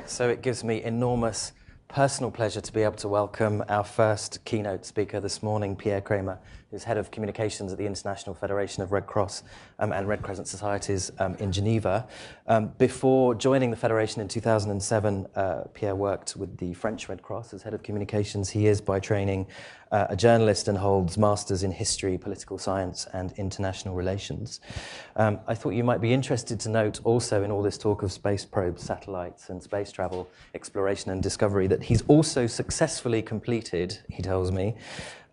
So it gives me enormous personal pleasure to be able to welcome our first keynote speaker this morning, Pierre Kremer, who's Head of Communications at the International Federation of Red Cross and Red Crescent Societies in Geneva. Before joining the Federation in 2007, Pierre worked with the French Red Cross as Head of Communications. He is, by training, a journalist and holds masters in history, political science, and international relations. I thought you might be interested to note also in all this talk of space probes, satellites, and space travel, exploration and discovery that he's also successfully completed, he tells me,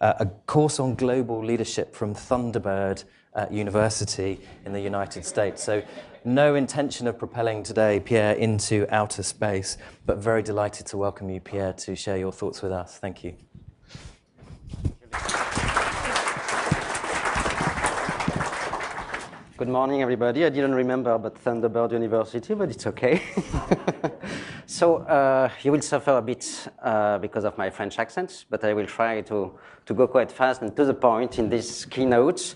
a course on global leadership from Thunderbird University in the United States. So no intention of propelling today, Pierre, into outer space, but very delighted to welcome you, Pierre, to share your thoughts with us. Thank you. Good morning, everybody. I didn't remember about Thunderbird University, but it's okay. So you will suffer a bit because of my French accent, but I will try to go quite fast and to the point in this keynote.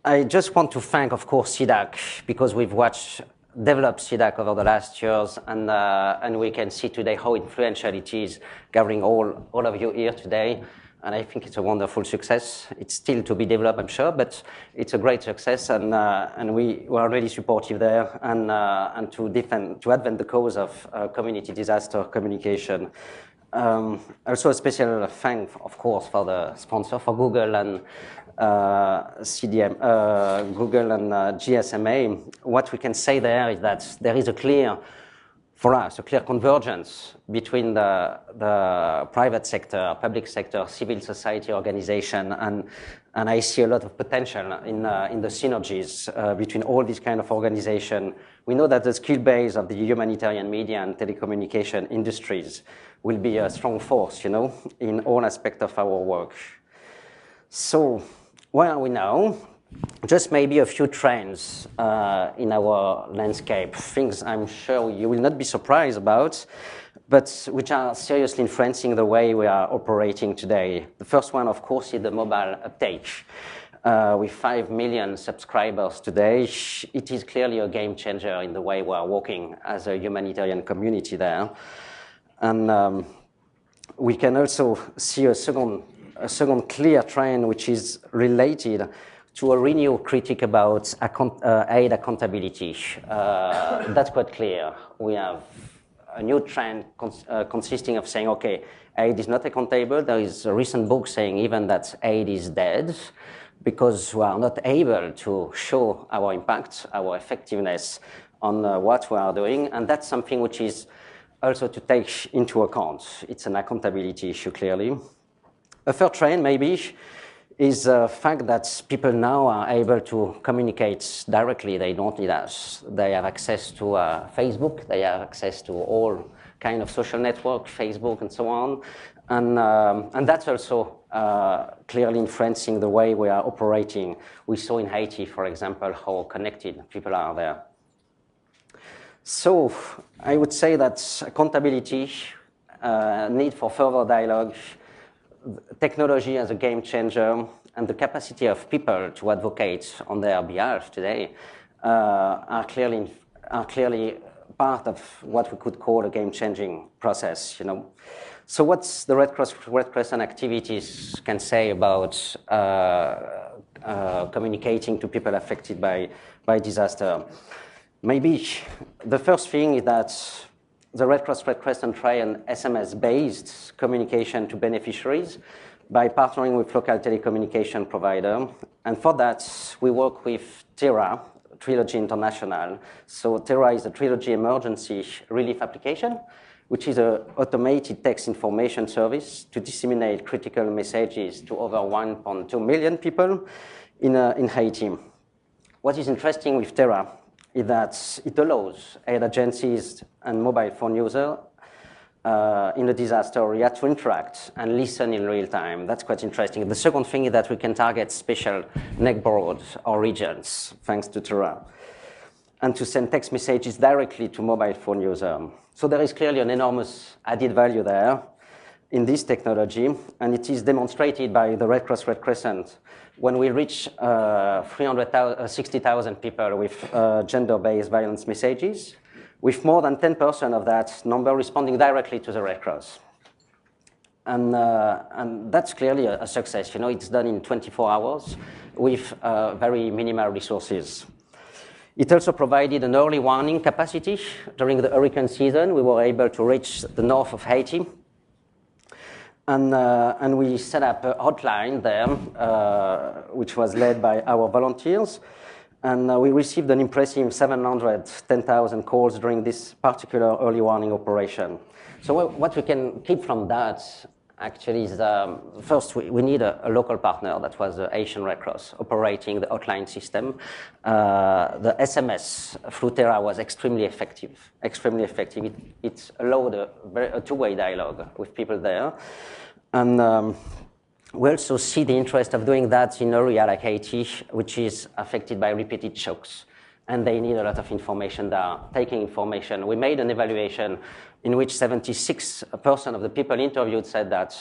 I just want to thank, of course, CDAC, because we've watched develop CDAC over the last years, and we can see today how influential it is, gathering all of you here today. And I think it's a wonderful success. It's still to be developed, I'm sure, but it's a great success, and we are really supportive there, and to advance the cause of community disaster communication. Also a special thank, of course, for the sponsor, for Google and Google and GSMA. What we can say there is that there is for us, a clear convergence between the private sector, public sector, civil society organization, and I see a lot of potential in the synergies between all these kind of organizations. We know that the skill base of the humanitarian media and telecommunication industries will be a strong force, in all aspects of our work. So where are we now? Just maybe a few trends in our landscape, things I'm sure you will not be surprised about, but which are seriously influencing the way we are operating today. The first one, of course, is the mobile uptake. With 5 million subscribers today, it is clearly a game changer in the way we are working as a humanitarian community there. And we can also see a second clear trend, which is related to a renewed critique about aid accountability. That's quite clear. We have a new trend consisting of saying, okay, aid is not accountable. There is a recent book saying even that aid is dead because we are not able to show our impact, our effectiveness on what we are doing. And that's something which is also to take into account. It's an accountability issue, clearly. A third trend, maybe, is the fact that people now are able to communicate directly. They don't need us. They have access to Facebook. They have access to all kind of social networks, Facebook and so on. And that's also clearly influencing the way we are operating. We saw in Haiti, for example, how connected people are there. So I would say that accountability, need for further dialogue, technology as a game changer, and the capacity of people to advocate on their behalf today are clearly part of what we could call a game-changing process. So what's the Red Crescent activities can say about communicating to people affected by disaster? Maybe the first thing is that the Red Crescent try an SMS-based communication to beneficiaries by partnering with local telecommunication provider. And for that, we work with Terra, Trilogy International. So Terra is a Trilogy emergency relief application, which is an automated text information service to disseminate critical messages to over 1.2 million people in Haiti. What is interesting with Terra is that it allows aid agencies and mobile phone users in a disaster area to interact and listen in real time. That's quite interesting. The second thing is that we can target special neighborhoods or regions, thanks to Terra, and to send text messages directly to mobile phone users. So there is clearly an enormous added value there in this technology, and it is demonstrated by the Red Crescent. When we reach 360,000 people with gender-based violence messages, with more than 10% of that number responding directly to the Red Cross. And that's clearly a success. You know, it's done in 24 hours with very minimal resources. It also provided an early warning capacity. During the hurricane season, we were able to reach the north of Haiti. And we set up a hotline there, which was led by our volunteers. And we received an impressive 710,000 calls during this particular early warning operation. So what we can keep from that actually is, first, we need a local partner. That was the Haitian Red Cross operating the hotline system. The SMS through Terra was extremely effective, extremely effective. It allowed a two-way dialogue with people there. And we also see the interest of doing that in an area like Haiti, which is affected by repeated shocks. And they need a lot of information there, taking information. We made an evaluation in which 76% of the people interviewed said that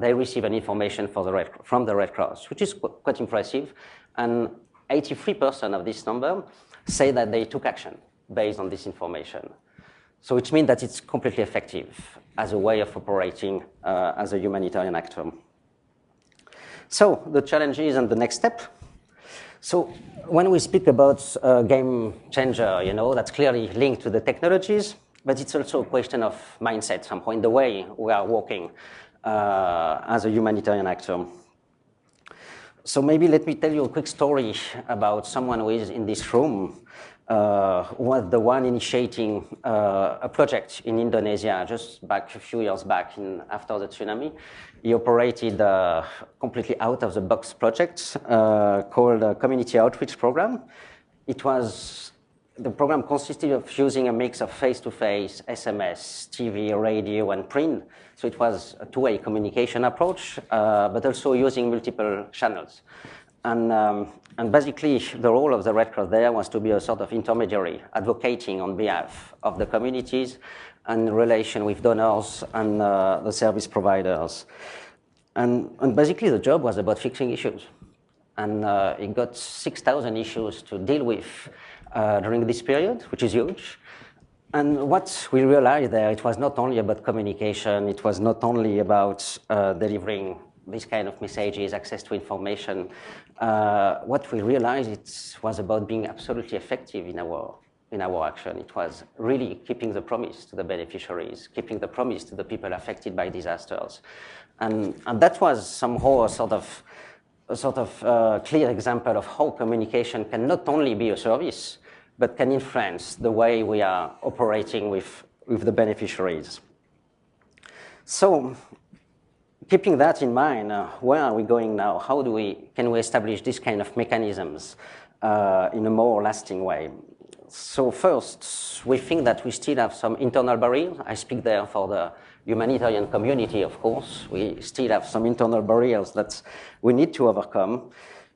they receive an information from the Red Cross, which is quite impressive. And 83% of this number say that they took action based on this information. So which means that it's completely effective as a way of operating as a humanitarian actor. So the challenges and the next step. So when we speak about game changer, you know, that's clearly linked to the technologies, but it's also a question of mindset, somehow in the way we are working as a humanitarian actor. So maybe let me tell you a quick story about someone who is in this room, who was the one initiating a project in Indonesia just a few years back after the tsunami. He operated a completely out-of-the-box project called a Community Outreach Program. The program consisted of using a mix of face-to-face, SMS, TV, radio, and print. So it was a two-way communication approach, but also using multiple channels. And basically, the role of the Red Cross there was to be a sort of intermediary, advocating on behalf of the communities and relation with donors and the service providers. And basically, the job was about fixing issues. And it got 6,000 issues to deal with during this period, which is huge. And what we realized there, it was not only about communication, it was not only about delivering these kind of messages, access to information. What we realized, it was about being absolutely effective in our action. It was really keeping the promise to the beneficiaries, keeping the promise to the people affected by disasters. And that was somehow a sort of clear example of how communication can not only be a service, but can influence the way we are operating with the beneficiaries. So, keeping that in mind, where are we going now? How can we establish this kind of mechanisms in a more lasting way? So first, we think that we still have some internal barriers. I speak there for the humanitarian community, of course. We still have some internal barriers that we need to overcome.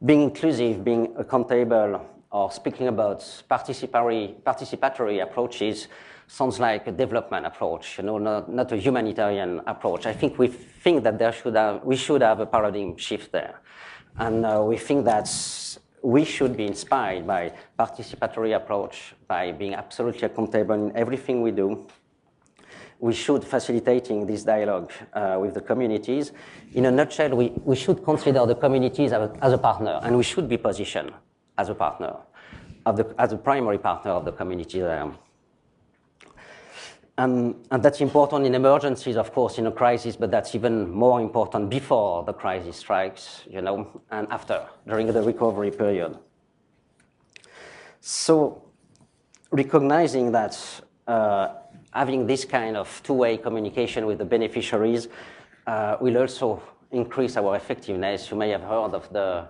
Being inclusive, being accountable, or speaking about participatory approaches sounds like a development approach, you know, not a humanitarian approach. I think we think that we should have a paradigm shift there. And we think that we should be inspired by participatory approach, by being absolutely accountable in everything we do. We should facilitating this dialogue with the communities. In a nutshell, we should consider the communities as a partner, and we should be positioned as a partner, as a primary partner of the community there. And that's important in emergencies, of course, in a crisis, but that's even more important before the crisis strikes, you know, and after, during the recovery period. So, recognizing that having this kind of two-way communication with the beneficiaries will also increase our effectiveness. You may have heard of the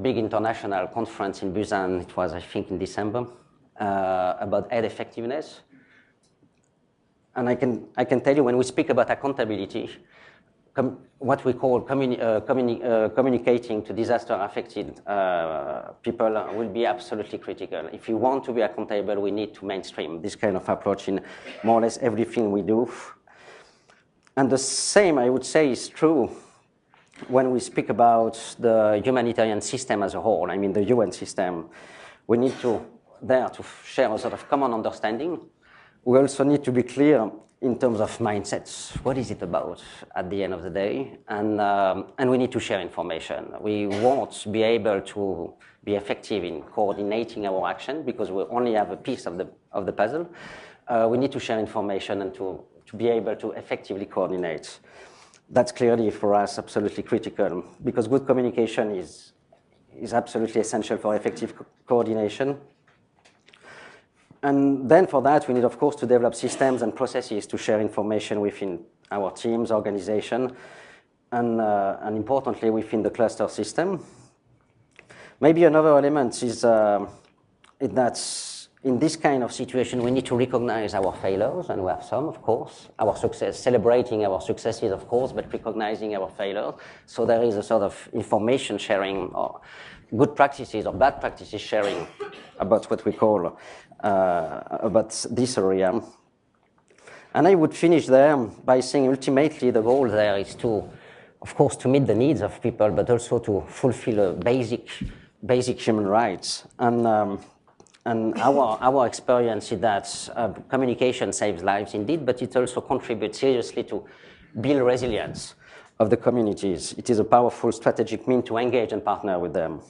big international conference in Busan. It was, I think, in December, about aid effectiveness. And I can tell you, when we speak about accountability, what we call communicating to disaster-affected people will be absolutely critical. If you want to be accountable, we need to mainstream this kind of approach in more or less everything we do. And the same, I would say, is true when we speak about the humanitarian system as a whole. I mean, the UN system. We need to share a sort of common understanding we also need to be clear in terms of mindsets. What is it about at the end of the day? And we need to share information. We won't be able to be effective in coordinating our action because we only have a piece of the puzzle. We need to share information and to be able to effectively coordinate. That's clearly for us absolutely critical because good communication is absolutely essential for effective coordination. And then for that, we need, of course, to develop systems and processes to share information within our teams, organization, and importantly, within the cluster system. Maybe another element is that in this kind of situation, we need to recognize our failures, and we have some, of course, our success, celebrating our successes, of course, but recognizing our failures. So there is a sort of information sharing or good practices or bad practices sharing about what we call about this area. And I would finish there by saying ultimately the goal there is to, of course, to meet the needs of people, but also to fulfill basic human rights. And our experience is that communication saves lives indeed, but it also contributes seriously to build resilience of the communities. It is a powerful strategic means to engage and partner with them.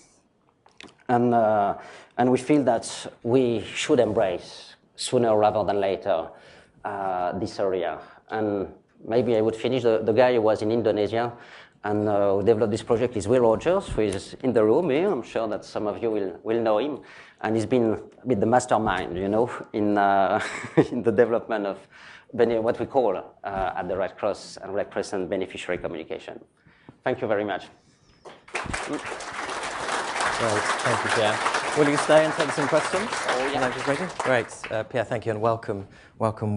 And we feel that we should embrace sooner rather than later this area. And maybe I would finish, the guy who was in Indonesia and who developed this project is Will Rogers, who is in the room here. I'm sure that some of you will know him. And he's been with the mastermind, you know, in the development of what we call at the Red Cross and Red Crescent beneficiary communication. Thank you very much. Great, thank you, Pierre. Will you stay and take some questions? Oh, yeah. Great, Pierre, thank you, and welcome,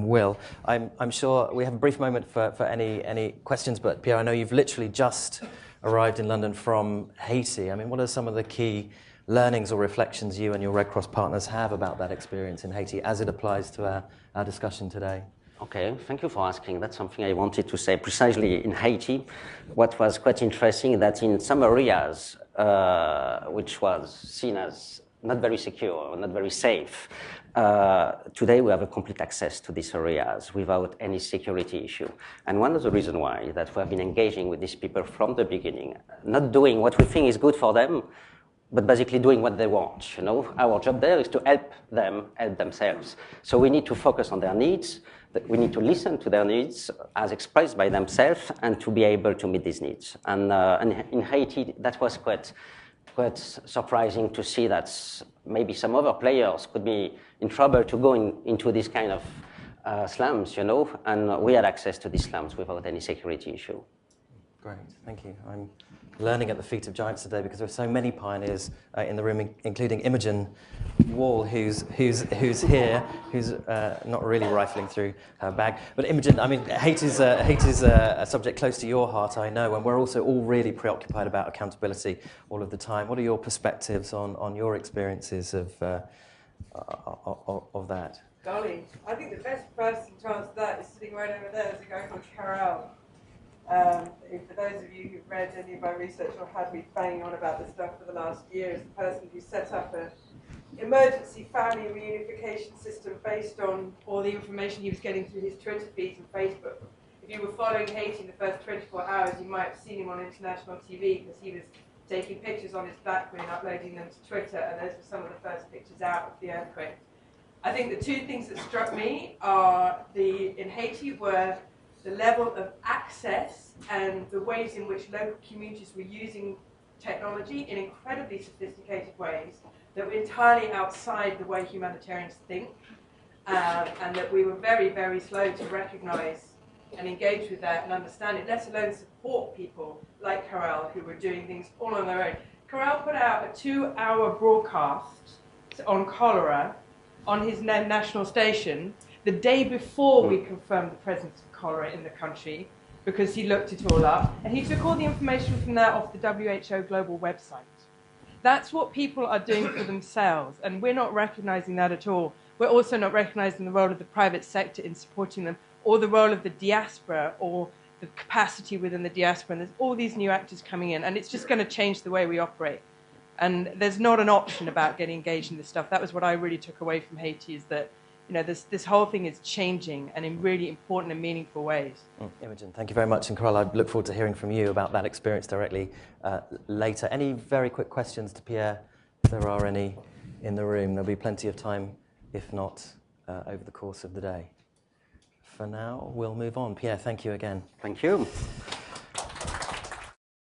Will. I'm sure we have a brief moment for any questions, but Pierre, I know you've literally just arrived in London from Haiti. I mean, what are some of the key learnings or reflections you and your Red Cross partners have about that experience in Haiti as it applies to our discussion today? Okay, thank you for asking. That's something I wanted to say. Precisely in Haiti, what was quite interesting that in some areas, which was seen as not very secure, not very safe, today we have a complete access to these areas without any security issue. And one of the reasons why is that we have been engaging with these people from the beginning, not doing what we think is good for them, but basically doing what they want. You know, our job there is to help them help themselves. So we need to focus on their needs. We need to listen to their needs as expressed by themselves and to be able to meet these needs. And in Haiti, that was quite surprising to see that maybe some other players could be in trouble to go into this kind of slums, you know, and we had access to these slums without any security issue. Great, thank you. I'm learning at the feet of giants today because there are so many pioneers in the room, including Imogen Wall, who's here, who's not really rifling through her bag. But Imogen, I mean, hate is a subject close to your heart, I know, and we're also all really preoccupied about accountability all of the time. What are your perspectives on your experiences of that? Golly, I think the best person to answer that is sitting right over there. There's a guy called Carol. For those of you who've read any of my research or had me banging on about this stuff for the last year, is the person who set up an emergency family reunification system based on all the information he was getting through his Twitter feeds and Facebook. If you were following Haiti in the first 24 hours, you might have seen him on international TV because he was taking pictures on his BlackBerry and uploading them to Twitter, and those were some of the first pictures out of the earthquake. I think the two things that struck me are in Haiti were the level of access and the ways in which local communities were using technology in incredibly sophisticated ways that were entirely outside the way humanitarians think, and that we were very, very slow to recognize and engage with that and understand it, let alone support people like Karel who were doing things all on their own. Karel put out a 2-hour broadcast on cholera on his national station the day before we confirmed the presence of cholera in the country, because he looked it all up, and he took all the information from that off the WHO global website. That's what people are doing for themselves, and we're not recognizing that at all. We're also not recognizing the role of the private sector in supporting them, or the role of the diaspora, or the capacity within the diaspora, and there's all these new actors coming in, and it's just going to change the way we operate. And there's not an option about getting engaged in this stuff. That was what I really took away from Haiti, is that you know, this whole thing is changing and in really important and meaningful ways. Imogen, thank you very much. And Carol, I look forward to hearing from you about that experience directly later. Any very quick questions to Pierre, if there are any in the room? There'll be plenty of time, if not over the course of the day. For now, we'll move on. Pierre, thank you again. Thank you.